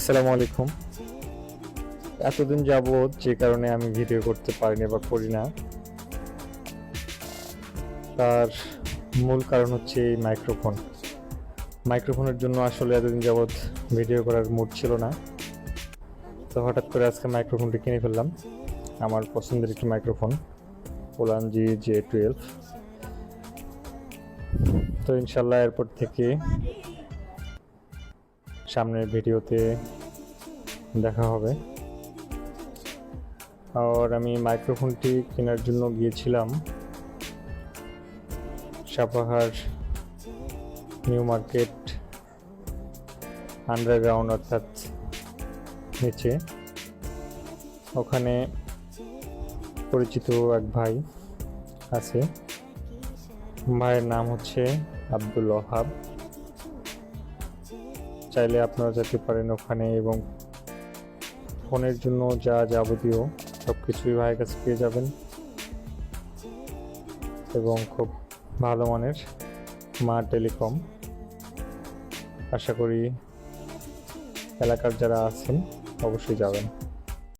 আসসালামু আলাইকুম। এতদিন যাবৎ যে কারণে আমি ভিডিও করতে পারিনি বা করি না, তার মূল কারণ হচ্ছে এই মাইক্রোফোনের জন্য আসলে এতদিন যাবৎ ভিডিও করার মুড ছিল না। তো হঠাৎ করে আজকে মাইক্রোফোনটি কিনে ফেললাম। আমার পছন্দের একটি মাইক্রোফোন, ওলান GJ12। তো ইনশাল্লাহ এরপর থেকে সামনের ভিডিওতে দেখা হবে। আর আমি মাইক্রোফোনটি কেনার জন্য গিয়েছিলাম সাপাহার নিউ মার্কেট আন্ডারগ্রাউন্ড, অর্থাৎ নিচে। ওখানে পরিচিত এক ভাই আছে, ভাইয়ের নাম হচ্ছে আব্দুল ওহাব। চাইলে আপনারা যেতে পারেন ওখানে এবং ফোনের জন্য যা যাবতীয় সব কিছুই ভাইয়ের কাছে পেয়ে যাবেন এবং খুব ভালো মানের। মা টেলিকম। আশা করি এলাকার যারা আছেন অবশ্যই যাবেন।